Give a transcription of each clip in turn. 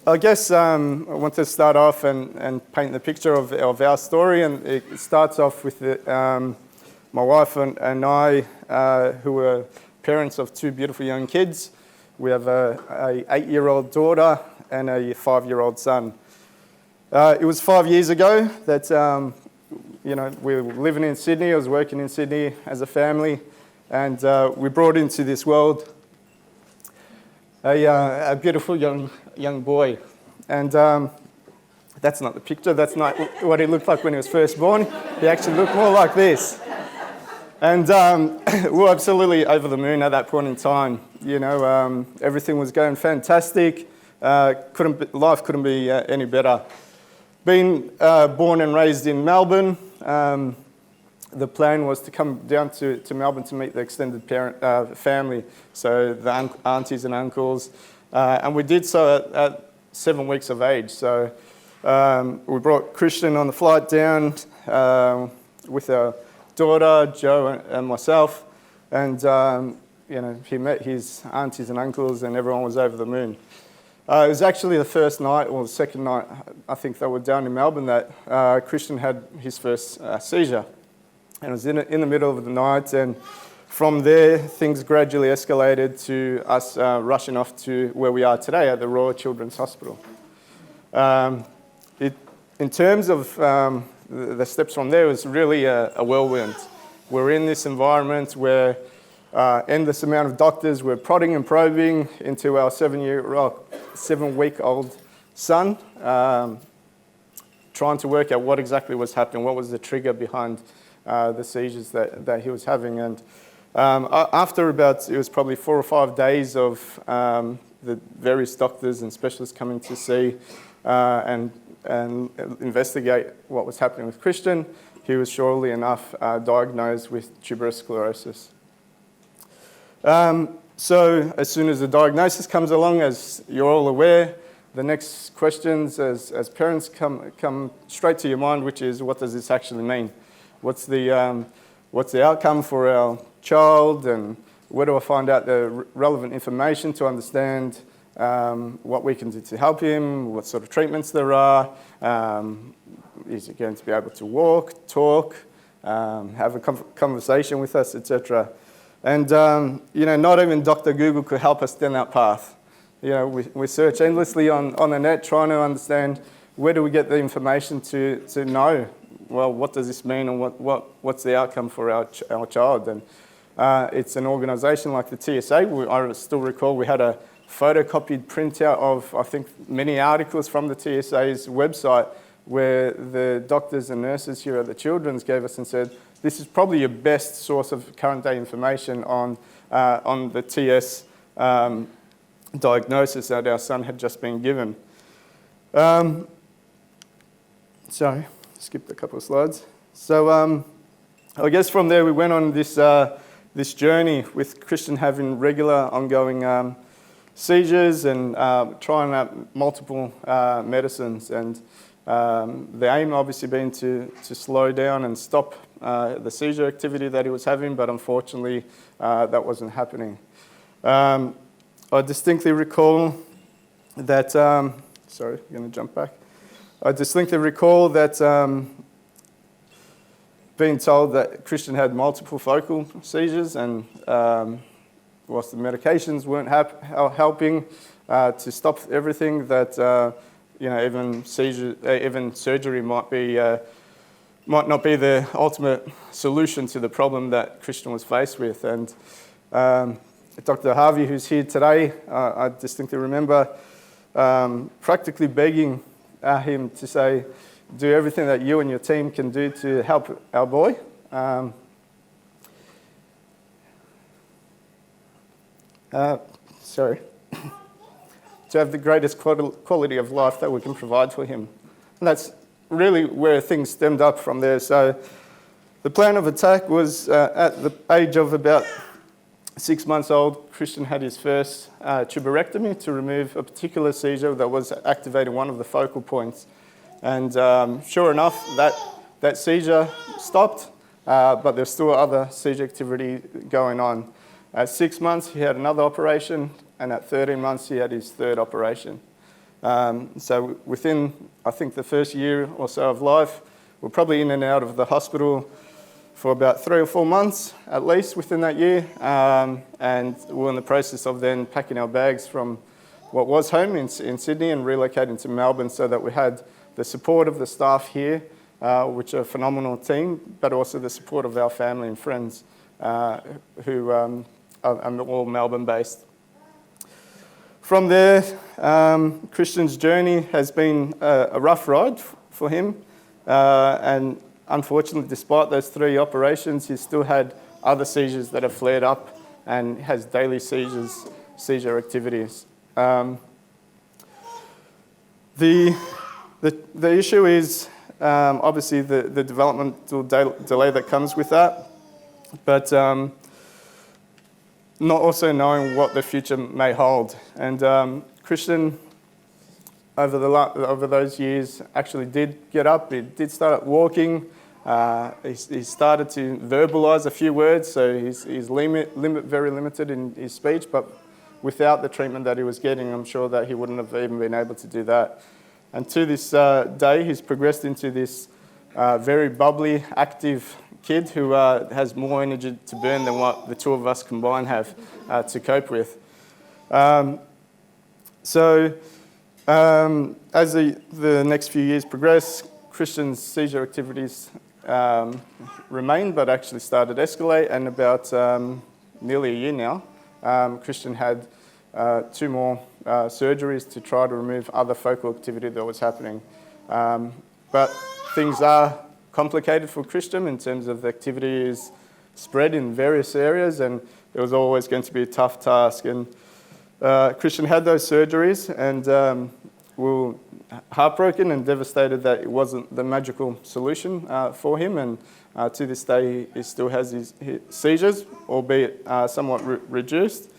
I guess I want to start off and paint the picture of our story, and it starts off with my wife and I, who were parents of two beautiful young kids. We have a 8-year-old daughter and a 5-year-old son. It was 5 years ago that we were living in Sydney. I was working in Sydney as a family, and we brought into this world a beautiful young boy. And that's not the picture. That's not what he looked like when he was first born. He actually looked more like this. And we were absolutely over the moon at that point in time. Everything was going fantastic. Life couldn't be any better. Being born and raised in Melbourne, the plan was to come down to Melbourne to meet the extended family, so the aunties and uncles, and we did so at 7 weeks of age. So we brought Kristian on the flight down with our daughter, Jo, and myself, and he met his aunties and uncles, and everyone was over the moon. It was actually the first night, or the second night, I think, that were down in Melbourne, that Kristian had his first seizure. And it was in the middle of the night, and from there, things gradually escalated to us rushing off to where we are today at the Royal Children's Hospital. In terms of the steps from there, it was really a whirlwind. We're in this environment where endless amount of doctors were prodding and probing into our 7-week-old son, trying to work out what exactly was happening, what was the trigger behind the seizures that he was having. And after it was probably 4 or 5 days of the various doctors and specialists coming to see and investigate what was happening with Kristian, he was surely enough diagnosed with tuberous sclerosis. So as soon as the diagnosis comes along, as you're all aware, the next questions as parents come straight to your mind, which is, what does this actually mean? What's the outcome for our child, and where do I find out the relevant information to understand what we can do to help him, what sort of treatments there are, is he going to be able to walk, talk, have a conversation with us, etc. And not even Dr. Google could help us down that path. We search endlessly on the net trying to understand, where do we get the information to know, well, what does this mean, and what's the outcome for our child? And it's an organisation like the TSA. I still recall we had a photocopied printout of, I think, many articles from the TSA's website, where the doctors and nurses here at the Children's gave us and said, this is probably your best source of current day information on the TS diagnosis that our son had just been given. Sorry, skipped a couple of slides. So I guess from there we went on this journey with Kristian having regular ongoing seizures and trying out multiple medicines, and the aim obviously being to slow down and stop the seizure activity that he was having, but unfortunately that wasn't happening. I distinctly recall that, sorry, I'm going to jump back. I distinctly recall that being told that Kristian had multiple focal seizures, and whilst the medications weren't helping to stop everything, that even surgery might not be the ultimate solution to the problem that Kristian was faced with. And Dr. Harvey, who's here today, I distinctly remember practically begging him to say, do everything that you and your team can do to help our boy. Sorry. To have the greatest quality of life that we can provide for him. And that's really where things stemmed up from there. So the plan of attack was at the age of about 6 months old, Kristian had his first tuberectomy to remove a particular seizure that was activating one of the focal points. And sure enough, that seizure stopped, but there's still other seizure activity going on. At 6 months, he had another operation, and at 13 months, he had his third operation. So within, I think, the first year or so of life, we're probably in and out of the hospital for about 3 or 4 months, at least, within that year. And we're in the process of then packing our bags from what was home in Sydney and relocating to Melbourne, so that we had the support of the staff here, which are a phenomenal team, but also the support of our family and friends who are all Melbourne-based. From there, Kristian's journey has been a rough ride for him, and unfortunately, despite those 3 operations, he's still had other seizures that have flared up and has daily seizure activities. The issue is obviously the developmental delay that comes with that, but not also knowing what the future may hold. And Kristian, over those years, actually did get up. He did start walking. He started to verbalise a few words, so he's very limited in his speech, but without the treatment that he was getting, I'm sure that he wouldn't have even been able to do that. And to this day, he's progressed into this very bubbly, active kid who has more energy to burn than what the 2 of us combined have to cope with. As the next few years progress, Kristian's seizure activities remained, but actually started to escalate, and about nearly a year now, Kristian had 2 more surgeries to try to remove other focal activity that was happening. But things are complicated for Kristian in terms of the activity is spread in various areas, and it was always going to be a tough task. And Kristian had those surgeries, and we were heartbroken and devastated that it wasn't the magical solution for him. And to this day, he still has his seizures, albeit somewhat reduced.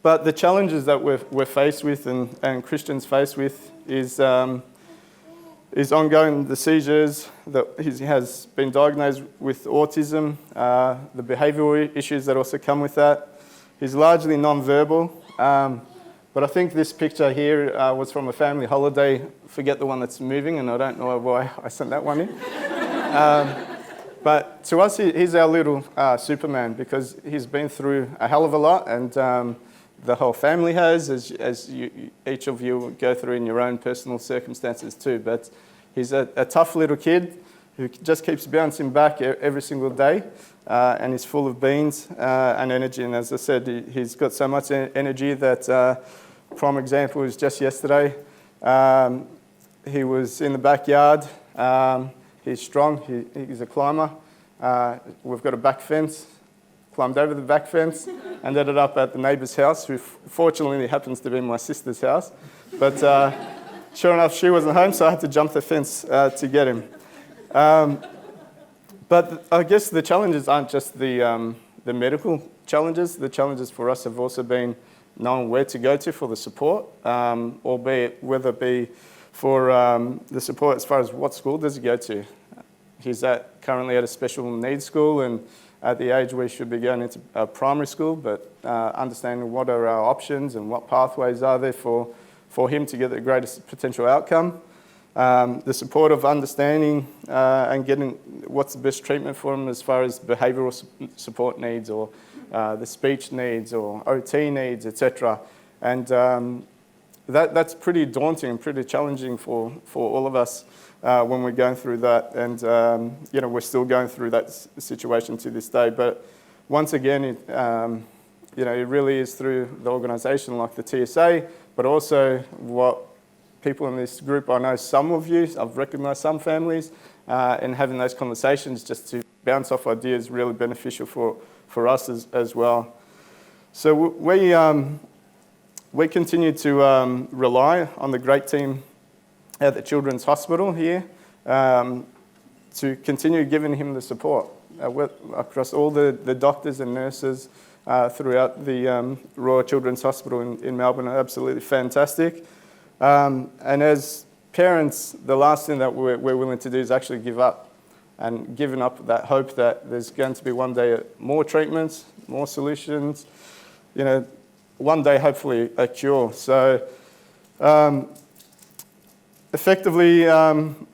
But the challenges that we're faced with, and Kristian's faced with, is ongoing the seizures, that he has been diagnosed with autism, the behavioural issues that also come with that. He's largely non-verbal, but I think this picture here was from a family holiday. Forget the one that's moving, and I don't know why I sent that one in. But to us, he's our little Superman, because he's been through a hell of a lot, and the whole family has, as each of you go through in your own personal circumstances too. But he's a tough little kid who just keeps bouncing back every single day, and he's full of beans and energy. And as I said, he's got so much energy that, prime example was just yesterday. He was in the backyard. He's strong. He's a climber. We've got a back fence. Climbed over the back fence and ended up at the neighbour's house, who fortunately happens to be my sister's house. But sure enough, she wasn't home, so I had to jump the fence to get him. But I guess the challenges aren't just the medical challenges. The challenges for us have also been knowing where to go to for the support, albeit whether it be for the support as far as what school does he go to. He's currently at a special needs school, and at the age where he should be going into primary school, but understanding what are our options and what pathways are there for him to get the greatest potential outcome. The support of understanding and getting what's the best treatment for him as far as behavioural support needs, or the speech needs, or OT needs, etc. And that's pretty daunting and pretty challenging for all of us when we're going through that. And we're still going through that situation to this day. But once again, it really is through the organisation like the TSA, but also what people in this group, I know some of you, I've recognised some families, and having those conversations just to bounce off ideas really beneficial for us as well. So we continue to rely on the great team at the Children's Hospital here to continue giving him the support across all the doctors and nurses throughout the Royal Children's Hospital in Melbourne are absolutely fantastic. And as parents, the last thing that we're willing to do is actually give up, and giving up that hope that there's going to be one day more treatments, more solutions. one day hopefully a cure. So effectively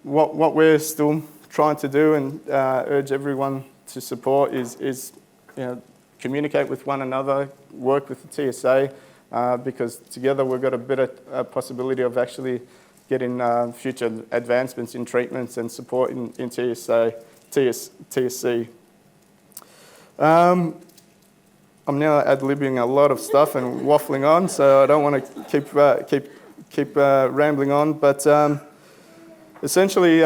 what we're still trying to do and urge everyone to support is communicate with one another, work with the TSA, because together we've got a better possibility of actually getting future advancements in treatments and support in TSC. I'm now ad-libbing a lot of stuff and waffling on, so I don't want to keep rambling on. But essentially,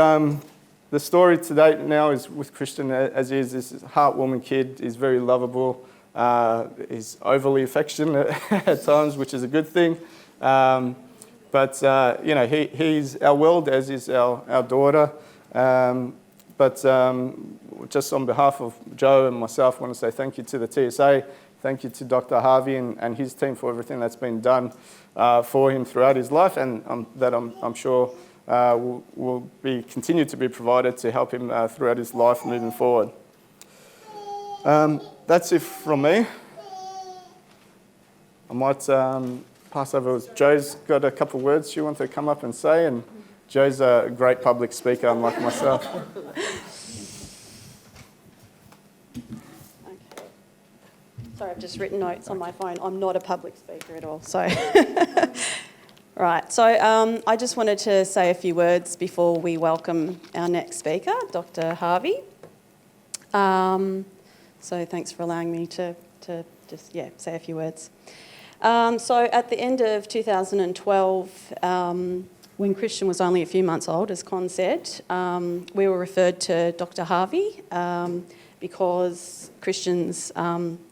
the story to date now is with Kristian as he is. This heartwarming kid. He's very lovable. He's overly affectionate at times, which is a good thing. But he's our world, as is our daughter. But just on behalf of Joe and myself, I want to say thank you to the TSA. Thank you to Dr. Harvey and his team for everything that's been done for him throughout his life, and that I'm sure will be continue to be provided to help him throughout his life moving forward. That's it from me. I might pass over. Joe's got a couple of words she wants to come up and say, and Joe's a great public speaker, unlike myself. Sorry, I've just written notes on my phone. I'm not a public speaker at all, so... Right, so I just wanted to say a few words before we welcome our next speaker, Dr. Harvey. So thanks for allowing me to just say a few words. So at the end of 2012, when Kristian was only a few months old, as Kon said, we were referred to Dr. Harvey because Kristian's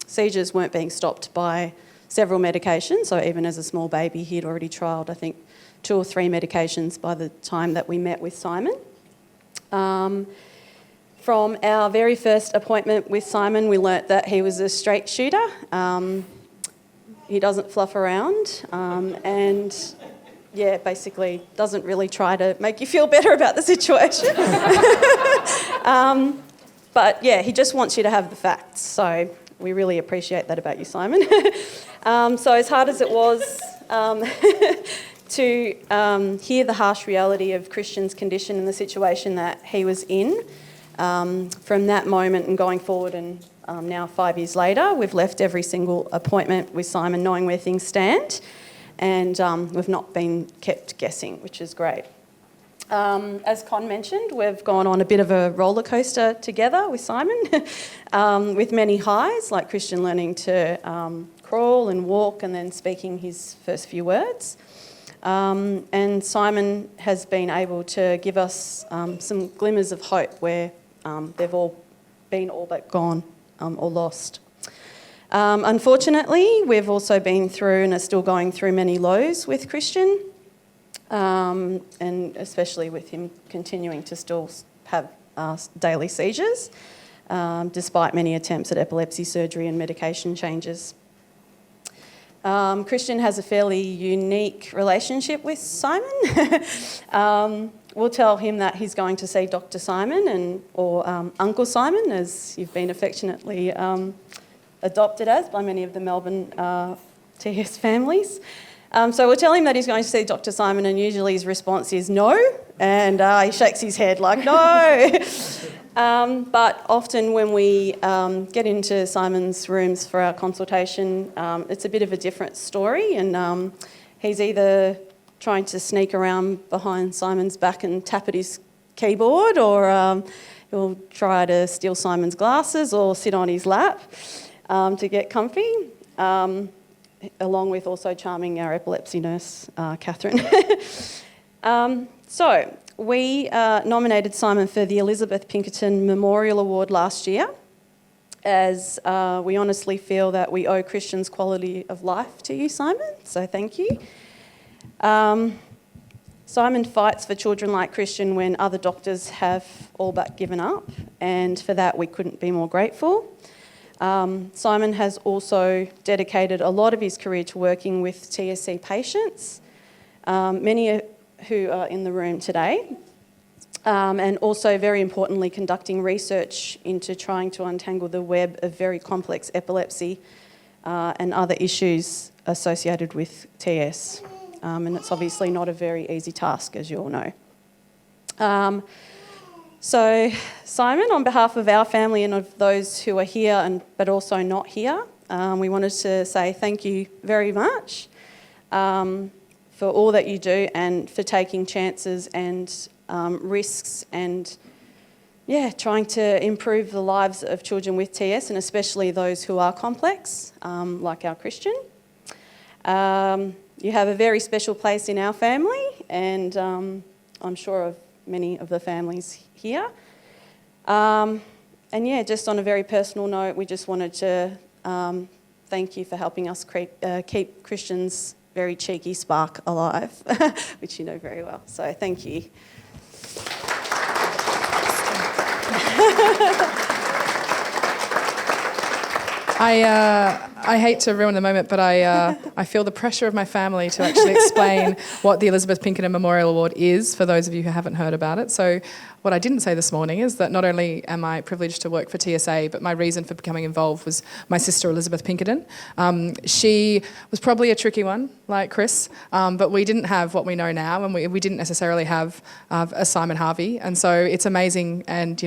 seizures weren't being stopped by several medications. So even as a small baby, he'd already trialled, I think, 2 or 3 medications by the time that we met with Simon. From our very first appointment with Simon, we learnt that he was a straight shooter. He doesn't fluff around and, basically doesn't really try to make you feel better about the situation. But, he just wants you to have the facts. So we really appreciate that about you, Simon. So as hard as it was to hear the harsh reality of Kristian's condition and the situation that he was in, from that moment and going forward, and now 5 years later, we've left every single appointment with Simon knowing where things stand, and we've not been kept guessing, which is great. As Kon mentioned, we've gone on a bit of a roller coaster together with Simon, with many highs, like Kristian learning to crawl and walk and then speaking his first few words. And Simon has been able to give us some glimmers of hope where they've all been all but gone or lost. Unfortunately, we've also been through and are still going through many lows with Kristian, and especially with him continuing to still have daily seizures, despite many attempts at epilepsy surgery and medication changes. Kristian has a fairly unique relationship with Simon. We'll tell him that he's going to see Dr. Simon or Uncle Simon, as you've been affectionately adopted as by many of the Melbourne TS families. So we'll tell him that he's going to see Dr. Simon, and usually his response is no, and he shakes his head like no. But often when we get into Simon's rooms for our consultation, it's a bit of a different story, and he's either trying to sneak around behind Simon's back and tap at his keyboard, or he'll try to steal Simon's glasses or sit on his lap to get comfy, along with also charming our epilepsy nurse, Catherine. So we nominated Simon for the Elizabeth Pinkerton Memorial Award last year, as we honestly feel that we owe Kristian's quality of life to you, Simon, so thank you. Simon fights for children like Kristian when other doctors have all but given up, and for that we couldn't be more grateful. Simon has also dedicated a lot of his career to working with TSC patients, many who are in the room today, and also, very importantly, conducting research into trying to untangle the web of very complex epilepsy and other issues associated with TS. And it's obviously not a very easy task, as you all know. So, Simon, on behalf of our family and of those who are here but also not here, we wanted to say thank you very much for all that you do and for taking chances and risks and, trying to improve the lives of children with TS, and especially those who are complex, like our Kristian. You have a very special place in our family, and I'm sure of many of the families here. Just on a very personal note, we just wanted to thank you for helping us keep Kristian's very cheeky spark alive, which you know very well. So thank you. I hate to ruin the moment, but I feel the pressure of my family to actually explain what the Elizabeth Pinkerton Memorial Award is for those of you who haven't heard about it. So what I didn't say this morning is that not only am I privileged to work for TSA, but my reason for becoming involved was my sister Elizabeth Pinkerton. She was probably a tricky one, like Chris, but we didn't have what we know now, and we didn't necessarily have a Simon Harvey. And so it's amazing and,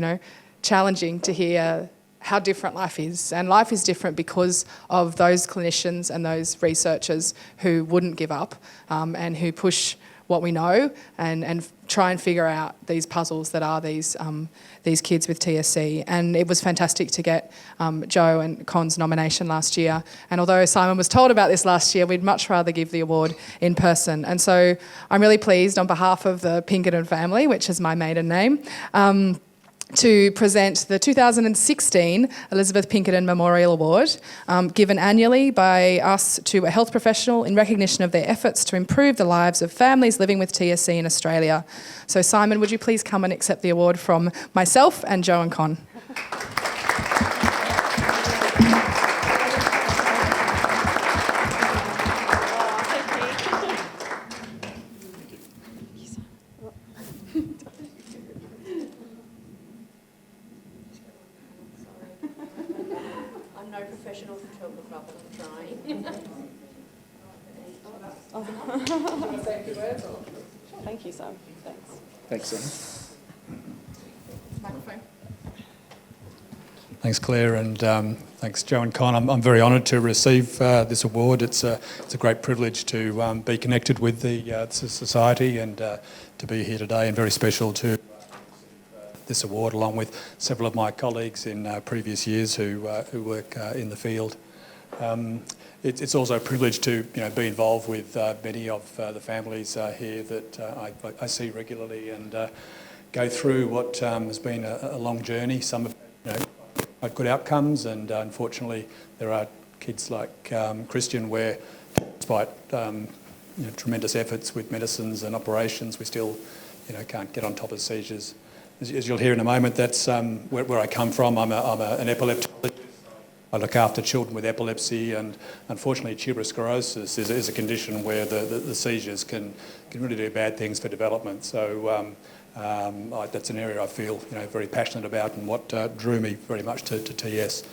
challenging to hear how different life is. And life is different because of those clinicians and those researchers who wouldn't give up and who push what we know and try and figure out these puzzles that are these kids with TSC. And it was fantastic to get Jo and Kon's nomination last year. And although Simon was told about this last year, we'd much rather give the award in person. And so I'm really pleased on behalf of the Pinkerton family, which is my maiden name, to present the 2016 Elizabeth Pinkerton Memorial Award, given annually by us to a health professional in recognition of their efforts to improve the lives of families living with TSC in Australia. So Simon, would you please come and accept the award from myself and Jo and Kon? No professional photographer, but I'm trying. Thank you, Simon. Thanks. Thanks, Simon. Microphone. Thanks, Claire, and thanks, Jo and Kon. I'm very honoured to receive this award. It's a great privilege to be connected with the society and to be here today, and very special to this award, along with several of my colleagues in previous years who work in the field. It's also a privilege to be involved with many of the families here that I see regularly and go through what has been a long journey. Some have had good outcomes, and unfortunately there are kids like Kristian where, despite tremendous efforts with medicines and operations, we still can't get on top of seizures. As you'll hear in a moment, that's where I come from. I'm an epileptologist. I look after children with epilepsy, and unfortunately tuberous sclerosis is a condition where the seizures can really do bad things for development. So that's an area I feel very passionate about, and what drew me very much to TS.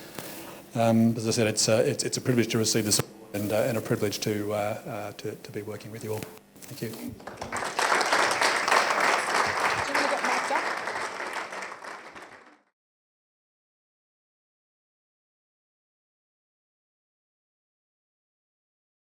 As I said, it's a privilege to receive this award and a privilege to be working with you all. Thank you.